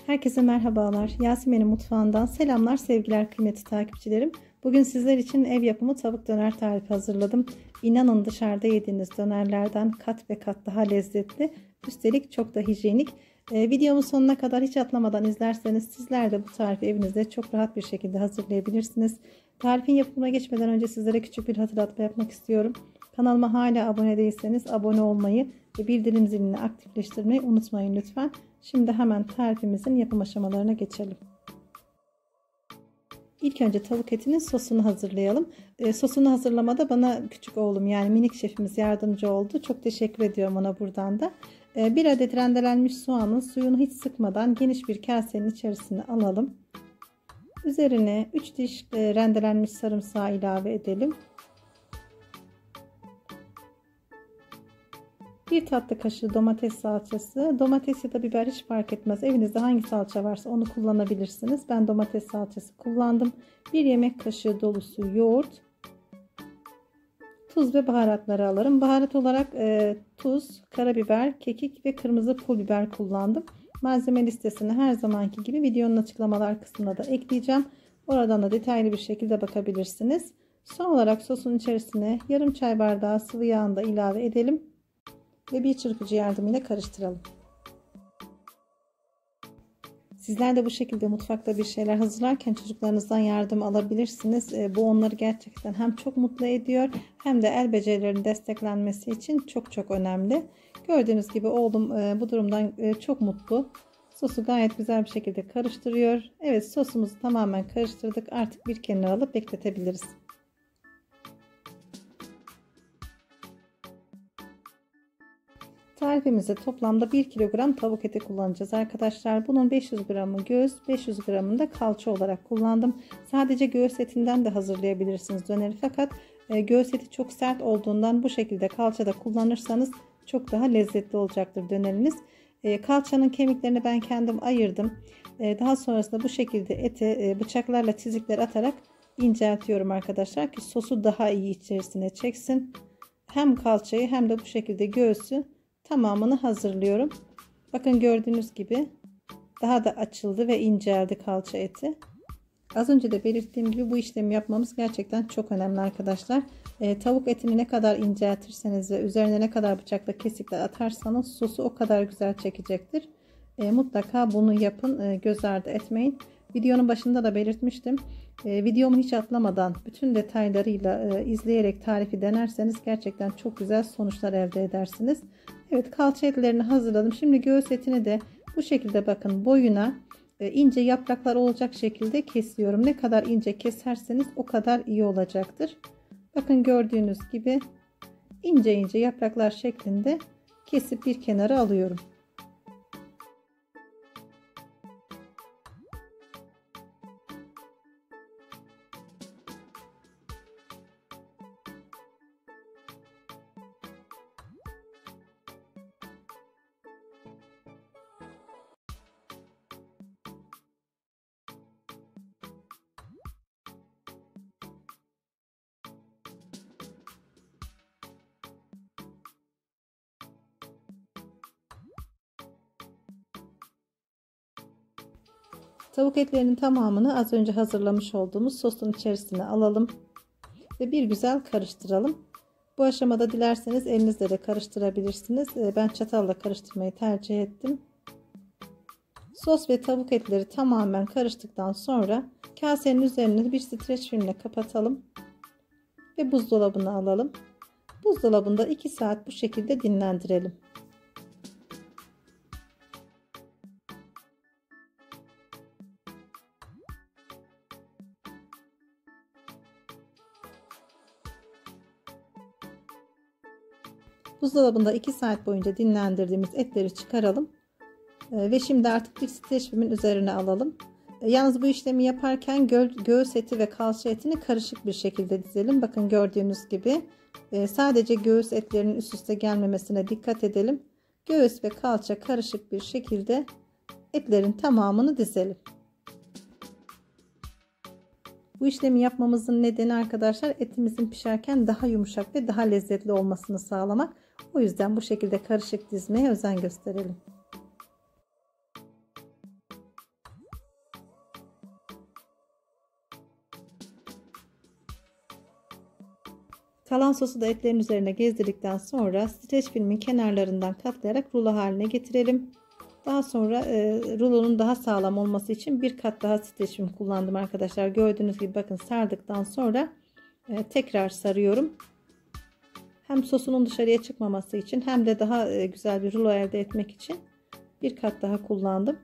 Herkese merhabalar. Yasemin'in mutfağından selamlar, sevgiler kıymetli takipçilerim. Bugün sizler için ev yapımı tavuk döner tarifi hazırladım. İnanın dışarıda yediğiniz dönerlerden kat ve kat daha lezzetli. Üstelik çok da hijyenik. Videomun sonuna kadar hiç atlamadan izlerseniz sizler de bu tarifi evinizde çok rahat bir şekilde hazırlayabilirsiniz. Tarifin yapımına geçmeden önce sizlere küçük bir hatırlatma yapmak istiyorum. Kanalıma hala abone değilseniz abone olmayı ve bildirim zilini aktifleştirmeyi unutmayın lütfen. Şimdi hemen tarifimizin yapım aşamalarına geçelim. İlk önce tavuk etinin sosunu hazırlayalım. Sosunu hazırlamada bana küçük oğlum yani minik şefimiz yardımcı oldu. Çok teşekkür ediyorum ona buradan da. 1 adet rendelenmiş soğanın suyunu hiç sıkmadan geniş bir kasenin içerisine alalım. Üzerine 3 diş rendelenmiş sarımsağı ilave edelim. 1 tatlı kaşığı domates salçası. Domates ya da biber hiç fark etmez. Evinizde hangi salça varsa onu kullanabilirsiniz. Ben domates salçası kullandım. 1 yemek kaşığı dolusu yoğurt. Tuz ve baharatları alırım. Baharat olarak tuz, karabiber, kekik ve kırmızı pul biber kullandım. Malzeme listesini her zamanki gibi videonun açıklamalar kısmına da ekleyeceğim. Oradan da detaylı bir şekilde bakabilirsiniz. Son olarak sosun içerisine yarım çay bardağı sıvı yağını da ilave edelim. Ve bir çırpıcı yardımıyla karıştıralım. Sizler de bu şekilde mutfakta bir şeyler hazırlarken çocuklarınızdan yardım alabilirsiniz. Bu onları gerçekten hem çok mutlu ediyor hem de el becerilerinin desteklenmesi için çok önemli. Gördüğünüz gibi oğlum bu durumdan çok mutlu. Sosu gayet güzel bir şekilde karıştırıyor. Evet, sosumuzu tamamen karıştırdık. Artık bir kenara alıp bekletebiliriz. Tarifimizde toplamda 1 kilogram tavuk eti kullanacağız arkadaşlar. Bunun 500 gramı göğüs, 500 gramını da kalça olarak kullandım. Sadece göğüs etinden de hazırlayabilirsiniz döneri. Fakat göğüs eti çok sert olduğundan bu şekilde kalçada kullanırsanız çok daha lezzetli olacaktır döneriniz. Kalçanın kemiklerini ben kendim ayırdım. Daha sonrasında bu şekilde ete bıçaklarla çizikler atarak inceltiyorum arkadaşlar ki sosu daha iyi içerisine çeksin. Hem kalçayı hem de bu şekilde göğsü tamamını hazırlıyorum. Bakın gördüğünüz gibi daha da açıldı ve inceldi kalça eti. Az önce de belirttiğim gibi bu işlemi yapmamız gerçekten çok önemli arkadaşlar. Tavuk etini ne kadar inceltirseniz ve üzerine ne kadar bıçakla kesikler atarsanız sosu o kadar güzel çekecektir. Mutlaka bunu yapın, göz ardı etmeyin. Videonun başında da belirtmiştim. Videomu hiç atlamadan bütün detaylarıyla izleyerek tarifi denerseniz gerçekten çok güzel sonuçlar elde edersiniz. Evet, kalça etlerini hazırladım. Şimdi göğüs etini de bu şekilde bakın boyuna ince yapraklar olacak şekilde kesiyorum. Ne kadar ince keserseniz o kadar iyi olacaktır. Bakın gördüğünüz gibi ince yapraklar şeklinde kesip bir kenara alıyorum. Tavuk etlerinin tamamını az önce hazırlamış olduğumuz sosun içerisine alalım ve bir güzel karıştıralım. Bu aşamada dilerseniz elinizle de karıştırabilirsiniz. Ben çatalla karıştırmayı tercih ettim. Sos ve tavuk etleri tamamen karıştıktan sonra kasenin üzerine bir streç filmle kapatalım ve buzdolabına alalım. Buzdolabında 2 saat bu şekilde dinlendirelim. Buzdolabında 2 saat boyunca dinlendirdiğimiz etleri çıkaralım. Ve şimdi artık bir streç filmin üzerine alalım. Yalnız bu işlemi yaparken göğüs eti ve kalça etini karışık bir şekilde dizelim. Bakın gördüğünüz gibi sadece göğüs etlerinin üst üste gelmemesine dikkat edelim. Göğüs ve kalça karışık bir şekilde etlerin tamamını dizelim. Bu işlemi yapmamızın nedeni arkadaşlar etimizin pişerken daha yumuşak ve daha lezzetli olmasını sağlamak. O yüzden bu şekilde karışık dizmeye özen gösterelim. Kalan sosu da etlerin üzerine gezdirdikten sonra streç filmin kenarlarından katlayarak rulo haline getirelim. Daha sonra rulonun daha sağlam olması için bir kat daha streç film kullandım arkadaşlar. Gördüğünüz gibi bakın sardıktan sonra tekrar sarıyorum. Hem sosunun dışarıya çıkmaması için hem de daha güzel bir rulo elde etmek için bir kat daha kullandım.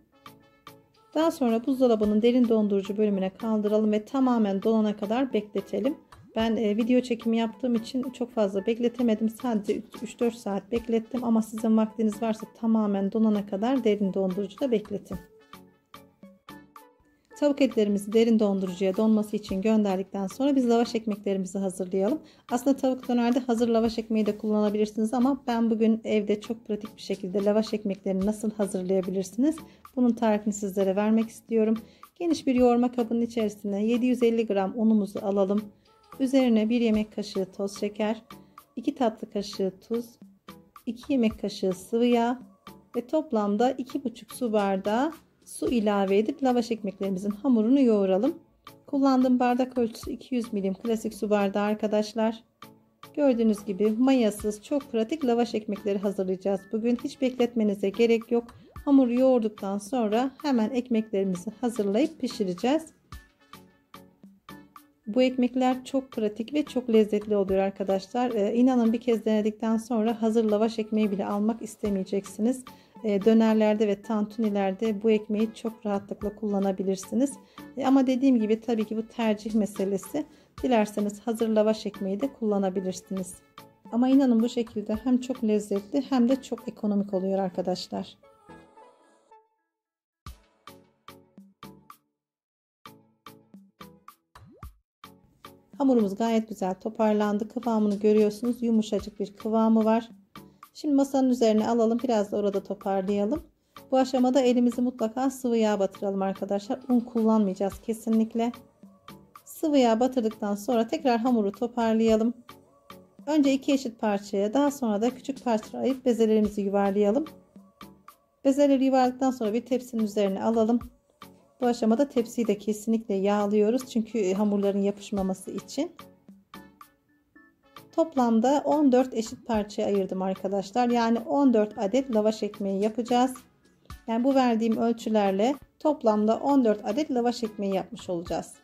Daha sonra buzdolabının derin dondurucu bölümüne kaldıralım ve tamamen donana kadar bekletelim. Ben video çekimi yaptığım için çok fazla bekletemedim. Sadece 3-4 saat beklettim ama sizin vaktiniz varsa tamamen donana kadar derin dondurucuda bekletin. Tavuk etlerimizi derin dondurucuya donması için gönderdikten sonra biz lavaş ekmeklerimizi hazırlayalım. Aslında tavuk dönerde hazır lavaş ekmeği de kullanabilirsiniz ama ben bugün evde çok pratik bir şekilde lavaş ekmeklerini nasıl hazırlayabilirsiniz, bunun tarifini sizlere vermek istiyorum. Geniş bir yoğurma kabının içerisine 750 gram unumuzu alalım. Üzerine 1 yemek kaşığı toz şeker, 2 tatlı kaşığı tuz, 2 yemek kaşığı sıvı yağ ve toplamda 2,5 su bardağı su ilave edip lavaş ekmeklerimizin hamurunu yoğuralım. Kullandığım bardak ölçüsü 200 milim klasik su bardağı arkadaşlar. Gördüğünüz gibi mayasız çok pratik lavaş ekmekleri hazırlayacağız. Bugün hiç bekletmenize gerek yok. Hamuru yoğurduktan sonra hemen ekmeklerimizi hazırlayıp pişireceğiz. Bu ekmekler çok pratik ve çok lezzetli oluyor arkadaşlar. İnanın bir kez denedikten sonra hazır lavaş ekmeği bile almak istemeyeceksiniz. Dönerlerde ve tantunilerde bu ekmeği çok rahatlıkla kullanabilirsiniz. Ama dediğim gibi tabii ki bu tercih meselesi. Dilerseniz hazır lavaş ekmeği de kullanabilirsiniz. Ama inanın bu şekilde hem çok lezzetli hem de çok ekonomik oluyor arkadaşlar. Hamurumuz gayet güzel toparlandı. Kıvamını görüyorsunuz. Yumuşacık bir kıvamı var. Şimdi masanın üzerine alalım. Biraz da orada toparlayalım. Bu aşamada elimizi mutlaka sıvı yağ batıralım arkadaşlar. Un kullanmayacağız kesinlikle. Sıvı yağ batırdıktan sonra tekrar hamuru toparlayalım. Önce 2 eşit parçaya, daha sonra da küçük parçalara ayırıp bezelerimizi yuvarlayalım. Bezeleri yuvarladıktan sonra bir tepsinin üzerine alalım. Bu aşamada tepsiyi de kesinlikle yağlıyoruz. Çünkü hamurların yapışmaması için. Toplamda 14 eşit parçaya ayırdım arkadaşlar. Yani 14 adet lavaş ekmeği yapacağız. Yani bu verdiğim ölçülerle toplamda 14 adet lavaş ekmeği yapmış olacağız.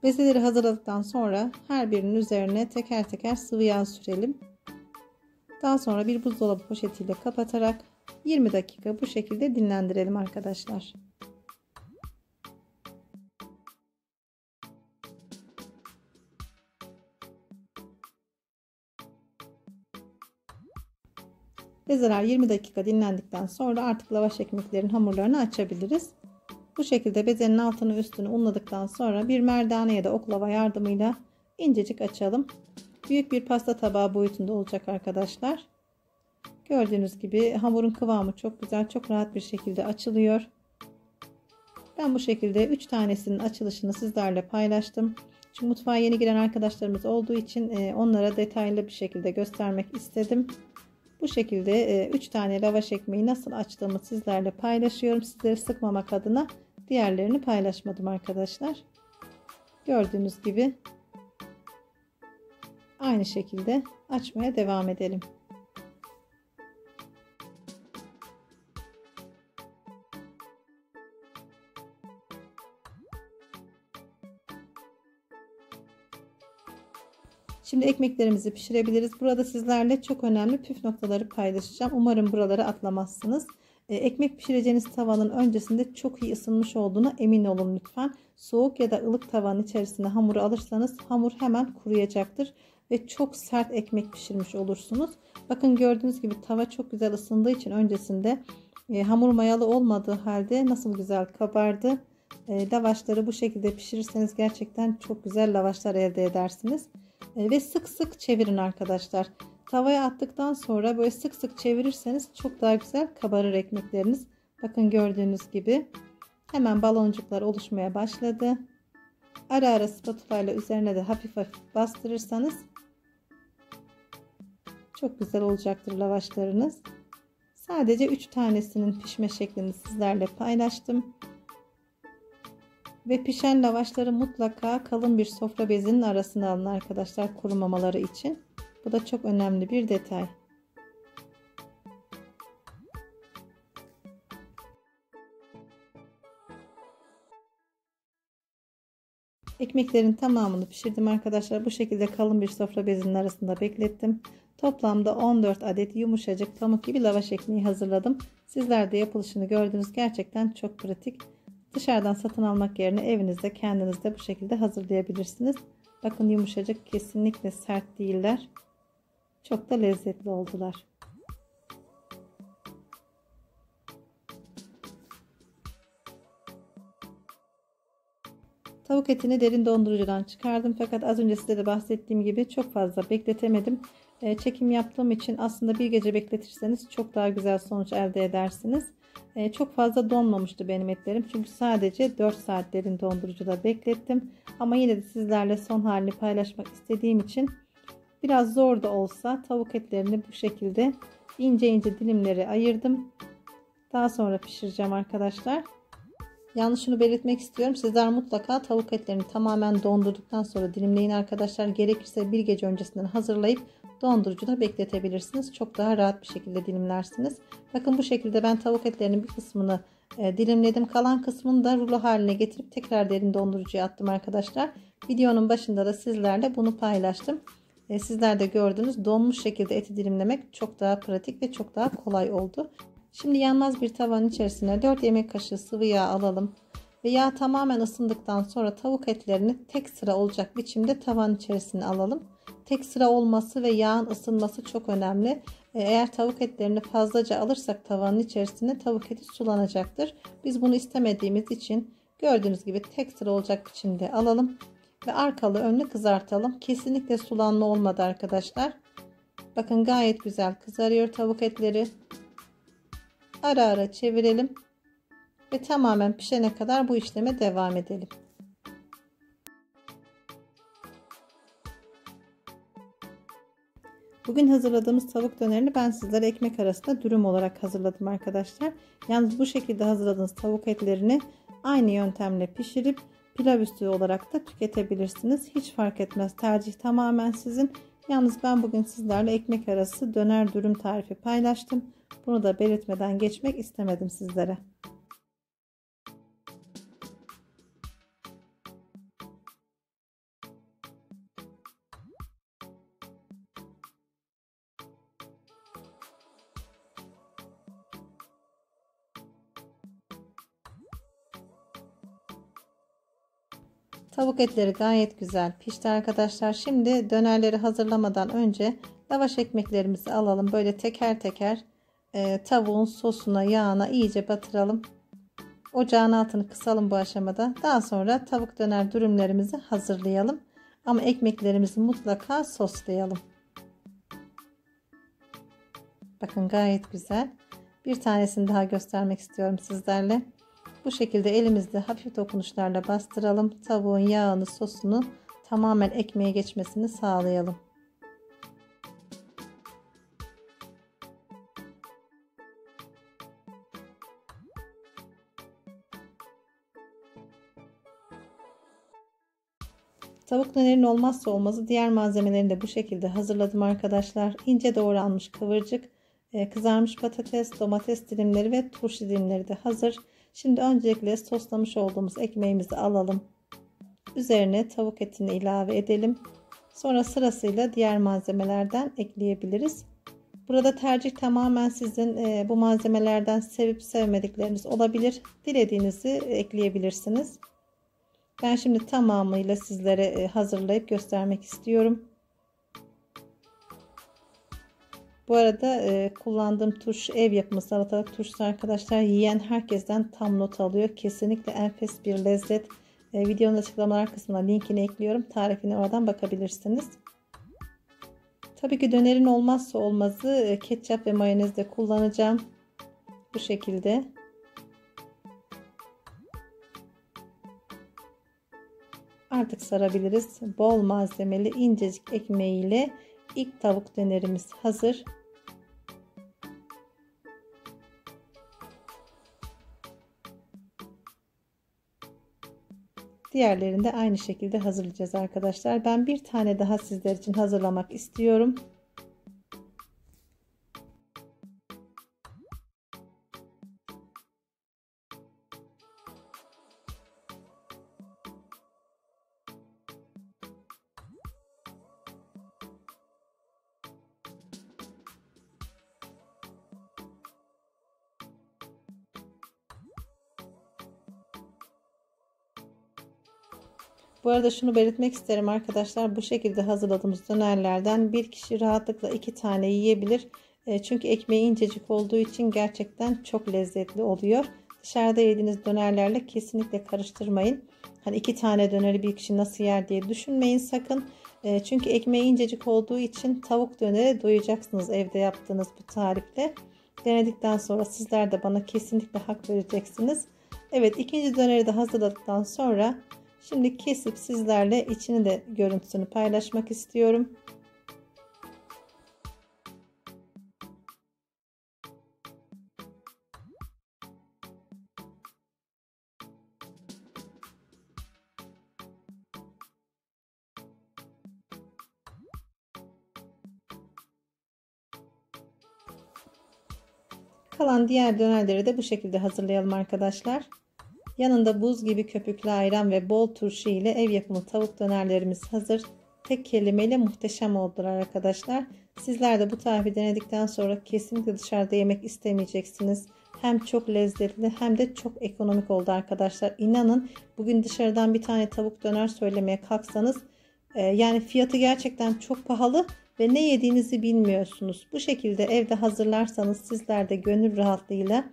Bezeleri hazırladıktan sonra her birinin üzerine teker teker sıvı yağ sürelim. Daha sonra bir buzdolabı poşetiyle kapatarak 20 dakika bu şekilde dinlendirelim arkadaşlar. Bezeler 20 dakika dinlendikten sonra artık lavaş ekmeklerin hamurlarını açabiliriz. Bu şekilde bezenin altını üstünü unladıktan sonra bir merdane ya da oklava yardımıyla incecik açalım. Büyük bir pasta tabağı boyutunda olacak arkadaşlar. Gördüğünüz gibi hamurun kıvamı çok güzel, çok rahat bir şekilde açılıyor. Ben bu şekilde 3 tanesinin açılışını sizlerle paylaştım. Çünkü mutfağa yeni giren arkadaşlarımız olduğu için onlara detaylı bir şekilde göstermek istedim. Bu şekilde 3 tane lavaş ekmeği nasıl açtığımı sizlerle paylaşıyorum. Sizleri sıkmamak adına diğerlerini paylaşmadım arkadaşlar. Gördüğünüz gibi aynı şekilde açmaya devam edelim. Şimdi ekmeklerimizi pişirebiliriz. Burada sizlerle çok önemli püf noktaları paylaşacağım. Umarım buraları atlamazsınız. Ekmek pişireceğiniz tavanın öncesinde çok iyi ısınmış olduğuna emin olun lütfen. Soğuk ya da ılık tavanın içerisine hamuru alırsanız hamur hemen kuruyacaktır ve çok sert ekmek pişirmiş olursunuz. Bakın gördüğünüz gibi tava çok güzel ısındığı için öncesinde hamur mayalı olmadığı halde nasıl güzel kabardı. Lavaşları bu şekilde pişirirseniz gerçekten çok güzel lavaşlar elde edersiniz. Ve sık sık çevirin arkadaşlar. Tavaya attıktan sonra böyle sık sık çevirirseniz çok daha güzel kabarır ekmekleriniz. Bakın gördüğünüz gibi hemen baloncuklar oluşmaya başladı. Ara ara spatula ile üzerine de hafif hafif bastırırsanız Çok güzel olacaktır lavaşlarınız. Sadece 3 tanesinin pişme şeklini sizlerle paylaştım. Ve pişen lavaşları mutlaka kalın bir sofra bezinin arasına alın arkadaşlar, kurumamaları için. Bu da çok önemli bir detay. Ekmeklerin tamamını pişirdim arkadaşlar. Bu şekilde kalın bir sofra bezinin arasında beklettim. Toplamda 14 adet yumuşacık pamuk gibi lavaş ekmeği hazırladım. Sizler de yapılışını gördünüz. Gerçekten çok pratik. Dışarıdan satın almak yerine evinizde kendiniz de bu şekilde hazırlayabilirsiniz. Bakın yumuşacık, kesinlikle sert değiller. Çok da lezzetli oldular. Tavuk etini derin dondurucudan çıkardım. Fakat az önce size de bahsettiğim gibi çok fazla bekletemedim. Çekim yaptığım için aslında bir gece bekletirseniz çok daha güzel sonuç elde edersiniz. Çok fazla donmamıştı benim etlerim. Çünkü sadece 4 saat derin dondurucuda beklettim. Ama yine de sizlerle son halini paylaşmak istediğim için biraz zor da olsa tavuk etlerini bu şekilde ince ince dilimlere ayırdım. Daha sonra pişireceğim arkadaşlar. Yalnız şunu belirtmek istiyorum. Sizler mutlaka tavuk etlerini tamamen dondurduktan sonra dilimleyin arkadaşlar. Gerekirse bir gece öncesinden hazırlayıp dondurucuda bekletebilirsiniz. Çok daha rahat bir şekilde dilimlersiniz. Bakın bu şekilde ben tavuk etlerinin bir kısmını dilimledim. Kalan kısmını da rulo haline getirip tekrar derin dondurucuya attım arkadaşlar. Videonun başında da sizlerle bunu paylaştım. Sizler de gördünüz. Donmuş şekilde eti dilimlemek çok daha pratik ve çok daha kolay oldu. Şimdi yanmaz bir tavanın içerisine 4 yemek kaşığı sıvı yağ alalım. Ve yağ tamamen ısındıktan sonra tavuk etlerini tek sıra olacak biçimde tavanın içerisine alalım. Tek sıra olması ve yağın ısınması çok önemli. Eğer tavuk etlerini fazlaca alırsak tavanın içerisine tavuk eti sulanacaktır. Biz bunu istemediğimiz için gördüğünüz gibi tek sıra olacak biçimde alalım. Ve arkalı önlü kızartalım. Kesinlikle sulanma olmadı arkadaşlar. Bakın gayet güzel kızarıyor tavuk etleri. Ara ara çevirelim ve tamamen pişene kadar bu işleme devam edelim. Bugün hazırladığımız tavuk dönerini ben sizlere ekmek arasında dürüm olarak hazırladım arkadaşlar. Yalnız bu şekilde hazırladığınız tavuk etlerini aynı yöntemle pişirip pilav üstü olarak da tüketebilirsiniz. Hiç fark etmez. Tercih tamamen sizin. Yalnız ben bugün sizlerle ekmek arası döner dürüm tarifi paylaştım. Bunu da belirtmeden geçmek istemedim sizlere. Tavuk etleri gayet güzel pişti arkadaşlar. Şimdi dönerleri hazırlamadan önce lavaş ekmeklerimizi alalım. Böyle teker teker tavuğun sosuna, yağına iyice batıralım. Ocağın altını kısalım bu aşamada. Daha sonra tavuk döner dürümlerimizi hazırlayalım. Ama ekmeklerimizi mutlaka soslayalım. Bakın gayet güzel. Bir tanesini daha göstermek istiyorum sizlerle. Bu şekilde elimizde hafif dokunuşlarla bastıralım. Tavuğun yağını, sosunu tamamen ekmeğe geçmesini sağlayalım. Tavuk dönerin olmazsa olmazı diğer malzemelerini de bu şekilde hazırladım arkadaşlar. İnce doğranmış kıvırcık, kızarmış patates, domates dilimleri ve turşu dilimleri de hazır. Şimdi öncelikle soslamış olduğumuz ekmeğimizi alalım. Üzerine tavuk etini ilave edelim. Sonra sırasıyla diğer malzemelerden ekleyebiliriz. Burada tercih tamamen sizin. Bu malzemelerden sevip sevmedikleriniz olabilir. Dilediğinizi ekleyebilirsiniz. Ben şimdi tamamıyla sizlere hazırlayıp göstermek istiyorum. Bu arada kullandığım turşu ev yapımı salatalık turşusu arkadaşlar. Yiyen herkesten tam not alıyor. Kesinlikle enfes bir lezzet. Videonun açıklamalar kısmına linkini ekliyorum. Tarifine oradan bakabilirsiniz. Tabii ki dönerin olmazsa olmazı ketçap ve mayonez de kullanacağım. Bu şekilde. Artık sarabiliriz. Bol malzemeli incecik ekmeğiyle İlk tavuk dönerimiz hazır. Diğerlerini de aynı şekilde hazırlayacağız arkadaşlar. Ben bir tane daha sizler için hazırlamak istiyorum. Bu arada şunu belirtmek isterim arkadaşlar. Bu şekilde hazırladığımız dönerlerden bir kişi rahatlıkla 2 tane yiyebilir. Çünkü ekmeği incecik olduğu için gerçekten çok lezzetli oluyor. Dışarıda yediğiniz dönerlerle kesinlikle karıştırmayın. Hani 2 tane döneri bir kişi nasıl yer diye düşünmeyin sakın. Çünkü ekmeği incecik olduğu için tavuk dönere doyacaksınız evde yaptığınız bu tarifle. Denedikten sonra sizler de bana kesinlikle hak vereceksiniz. Evet, ikinci döneri de hazırladıktan sonra şimdi kesip sizlerle içini de görüntüsünü paylaşmak istiyorum. Kalan diğer dönerleri de bu şekilde hazırlayalım arkadaşlar. Yanında buz gibi köpüklü ayran ve bol turşu ile ev yapımı tavuk dönerlerimiz hazır. Tek kelimeyle muhteşem oldular arkadaşlar. Sizler de bu tarifi denedikten sonra kesinlikle dışarıda yemek istemeyeceksiniz. Hem çok lezzetli hem de çok ekonomik oldu arkadaşlar. İnanın bugün dışarıdan bir tane tavuk döner söylemeye kalksanız yani fiyatı gerçekten çok pahalı ve ne yediğinizi bilmiyorsunuz. Bu şekilde evde hazırlarsanız sizler de gönül rahatlığıyla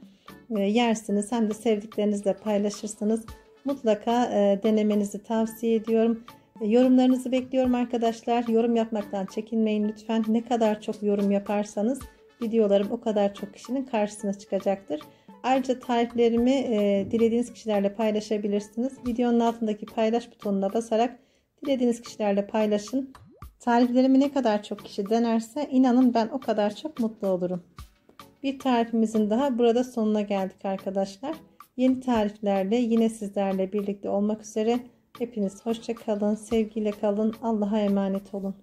yersiniz, hem de sevdiklerinizle paylaşırsınız. Mutlaka denemenizi tavsiye ediyorum. Yorumlarınızı bekliyorum arkadaşlar. Yorum yapmaktan çekinmeyin lütfen. Ne kadar çok yorum yaparsanız videolarım o kadar çok kişinin karşısına çıkacaktır. Ayrıca tariflerimi dilediğiniz kişilerle paylaşabilirsiniz. Videonun altındaki paylaş butonuna basarak dilediğiniz kişilerle paylaşın. Tariflerimi ne kadar çok kişi denerse inanın ben o kadar çok mutlu olurum. Bir tarifimizin daha burada sonuna geldik arkadaşlar. Yeni tariflerle yine sizlerle birlikte olmak üzere. Hepiniz hoşça kalın, sevgiyle kalın, Allah'a emanet olun.